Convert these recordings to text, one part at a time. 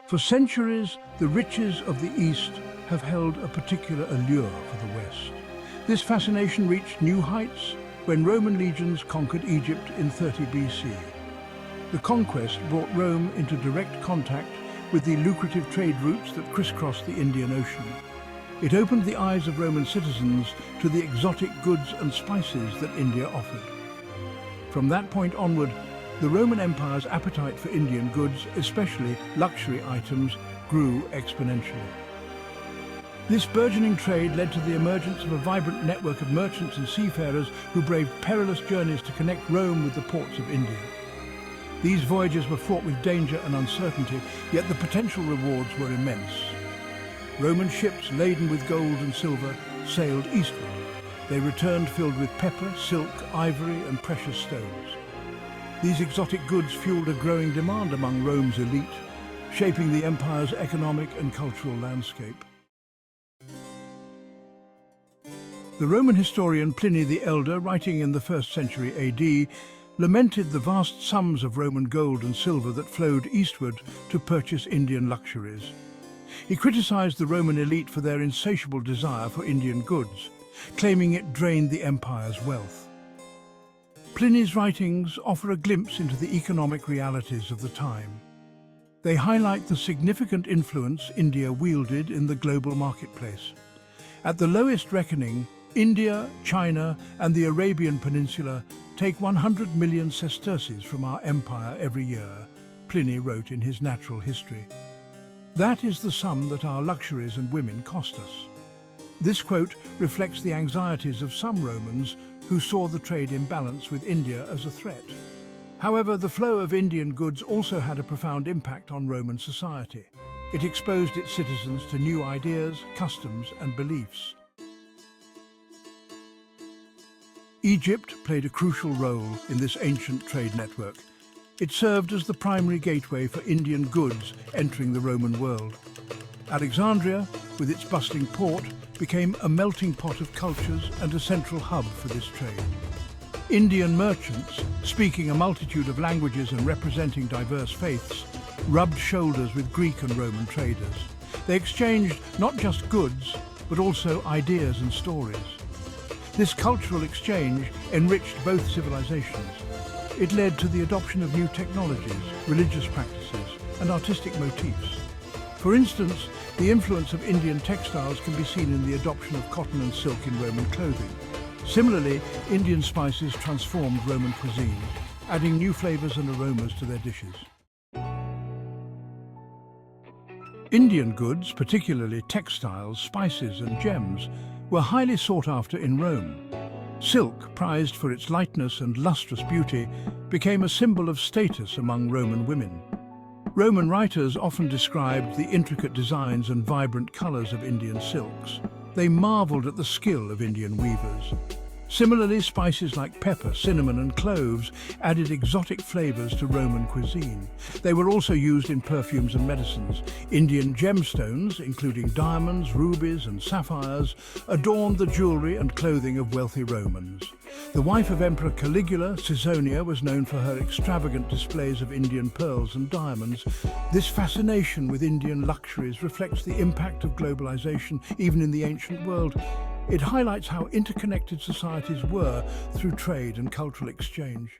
For centuries, the riches of the East have held a particular allure for the West. This fascination reached new heights when Roman legions conquered Egypt in 30 BC. The conquest brought Rome into direct contact with the lucrative trade routes that crisscrossed the Indian Ocean. It opened the eyes of Roman citizens to the exotic goods and spices that India offered. From that point onward, the Roman Empire's appetite for Indian goods, especially luxury items, grew exponentially. This burgeoning trade led to the emergence of a vibrant network of merchants and seafarers who braved perilous journeys to connect Rome with the ports of India. These voyages were fraught with danger and uncertainty, yet the potential rewards were immense. Roman ships laden with gold and silver sailed eastward. They returned filled with pepper, silk, ivory, and precious stones. These exotic goods fueled a growing demand among Rome's elite, shaping the empire's economic and cultural landscape. The Roman historian Pliny the Elder, writing in the 1st century AD, lamented the vast sums of Roman gold and silver that flowed eastward to purchase Indian luxuries. He criticized the Roman elite for their insatiable desire for Indian goods, claiming it drained the empire's wealth. Pliny's writings offer a glimpse into the economic realities of the time. They highlight the significant influence India wielded in the global marketplace. At the lowest reckoning, India, China, and the Arabian Peninsula take 100 million sesterces from our empire every year, Pliny wrote in his Natural History. That is the sum that our luxuries and women cost us. This quote reflects the anxieties of some Romans who saw the trade imbalance with India as a threat. However, the flow of Indian goods also had a profound impact on Roman society. It exposed its citizens to new ideas, customs, and beliefs. Egypt played a crucial role in this ancient trade network. It served as the primary gateway for Indian goods entering the Roman world. Alexandria, with its bustling port, became a melting pot of cultures and a central hub for this trade. Indian merchants, speaking a multitude of languages and representing diverse faiths, rubbed shoulders with Greek and Roman traders. They exchanged not just goods, but also ideas and stories. This cultural exchange enriched both civilizations. It led to the adoption of new technologies, religious practices, and artistic motifs. For instance, the influence of Indian textiles can be seen in the adoption of cotton and silk in Roman clothing. Similarly, Indian spices transformed Roman cuisine, adding new flavors and aromas to their dishes. Indian goods, particularly textiles, spices, and gems, were highly sought after in Rome. Silk, prized for its lightness and lustrous beauty, became a symbol of status among Roman women. Roman writers often described the intricate designs and vibrant colors of Indian silks. They marveled at the skill of Indian weavers. Similarly, spices like pepper, cinnamon, and cloves added exotic flavors to Roman cuisine. They were also used in perfumes and medicines. Indian gemstones, including diamonds, rubies, and sapphires, adorned the jewelry and clothing of wealthy Romans. The wife of Emperor Caligula, Caesonia, was known for her extravagant displays of Indian pearls and diamonds. This fascination with Indian luxuries reflects the impact of globalization even in the ancient world. It highlights how interconnected societies were through trade and cultural exchange.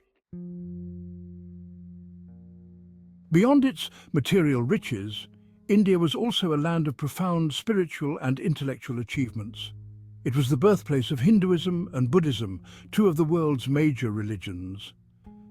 Beyond its material riches, India was also a land of profound spiritual and intellectual achievements. It was the birthplace of Hinduism and Buddhism, two of the world's major religions.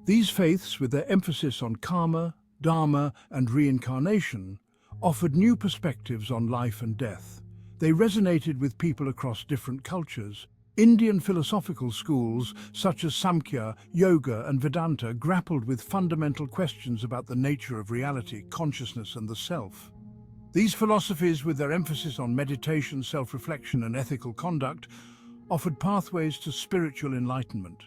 These faiths, with their emphasis on karma, dharma, and reincarnation, offered new perspectives on life and death. They resonated with people across different cultures. Indian philosophical schools, such as Samkhya, Yoga, and Vedanta, grappled with fundamental questions about the nature of reality, consciousness, and the self. These philosophies, with their emphasis on meditation, self-reflection, and ethical conduct, offered pathways to spiritual enlightenment.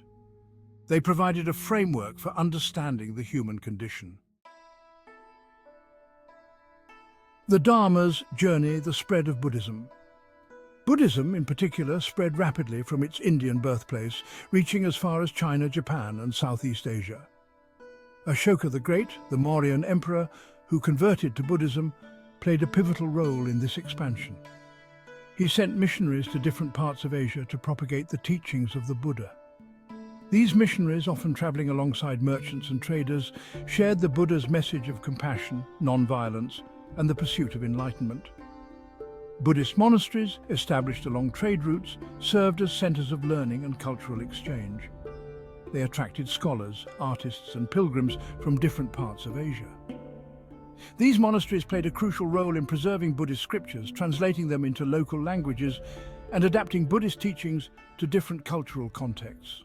They provided a framework for understanding the human condition. The Dharma's journey, the spread of Buddhism. Buddhism, in particular, spread rapidly from its Indian birthplace, reaching as far as China, Japan, and Southeast Asia. Ashoka the Great, the Mauryan emperor, who converted to Buddhism, played a pivotal role in this expansion. He sent missionaries to different parts of Asia to propagate the teachings of the Buddha. These missionaries, often traveling alongside merchants and traders, shared the Buddha's message of compassion, non-violence, and the pursuit of enlightenment. Buddhist monasteries, established along trade routes, served as centers of learning and cultural exchange. They attracted scholars, artists, and pilgrims from different parts of Asia. These monasteries played a crucial role in preserving Buddhist scriptures, translating them into local languages, and adapting Buddhist teachings to different cultural contexts.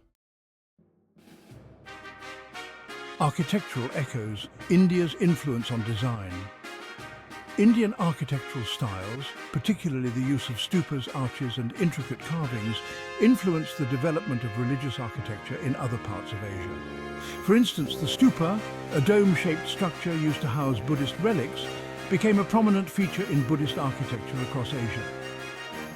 Architectural echoes, India's influence on design. Indian architectural styles, particularly the use of stupas, arches and intricate carvings, influenced the development of religious architecture in other parts of Asia. For instance, the stupa, a dome-shaped structure used to house Buddhist relics, became a prominent feature in Buddhist architecture across Asia.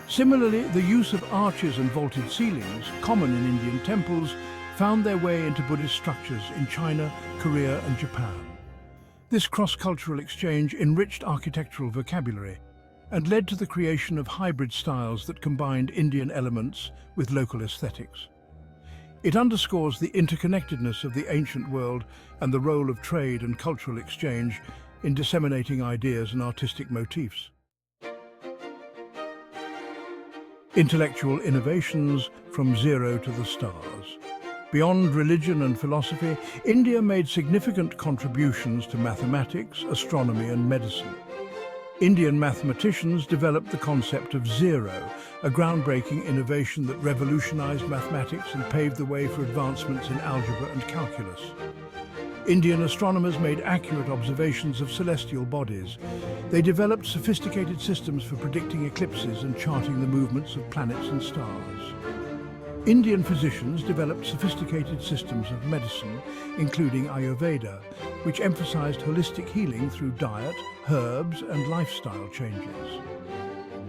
Similarly, the use of arches and vaulted ceilings, common in Indian temples, found their way into Buddhist structures in China, Korea and Japan. This cross-cultural exchange enriched architectural vocabulary and led to the creation of hybrid styles that combined Indian elements with local aesthetics. It underscores the interconnectedness of the ancient world and the role of trade and cultural exchange in disseminating ideas and artistic motifs. Intellectual innovations from zero to the stars. Beyond religion and philosophy, India made significant contributions to mathematics, astronomy and medicine. Indian mathematicians developed the concept of zero, a groundbreaking innovation that revolutionized mathematics and paved the way for advancements in algebra and calculus. Indian astronomers made accurate observations of celestial bodies. They developed sophisticated systems for predicting eclipses and charting the movements of planets and stars. Indian physicians developed sophisticated systems of medicine, including Ayurveda, which emphasized holistic healing through diet, herbs, and lifestyle changes.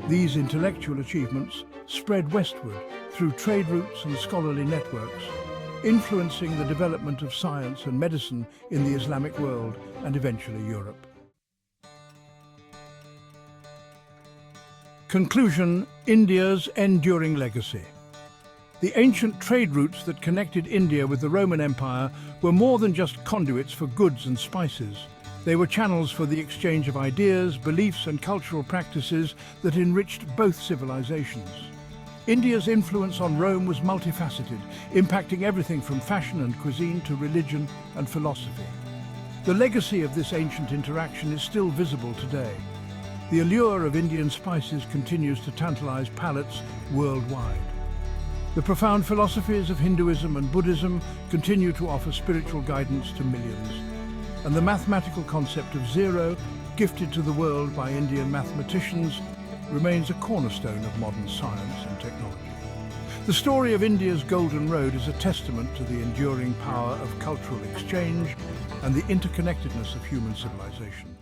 These intellectual achievements spread westward through trade routes and scholarly networks, influencing the development of science and medicine in the Islamic world and eventually Europe. Conclusion: India's enduring legacy. The ancient trade routes that connected India with the Roman Empire were more than just conduits for goods and spices. They were channels for the exchange of ideas, beliefs and cultural practices that enriched both civilizations. India's influence on Rome was multifaceted, impacting everything from fashion and cuisine to religion and philosophy. The legacy of this ancient interaction is still visible today. The allure of Indian spices continues to tantalize palates worldwide. The profound philosophies of Hinduism and Buddhism continue to offer spiritual guidance to millions. And the mathematical concept of zero, gifted to the world by Indian mathematicians, remains a cornerstone of modern science and technology. The story of India's Golden Road is a testament to the enduring power of cultural exchange and the interconnectedness of human civilization.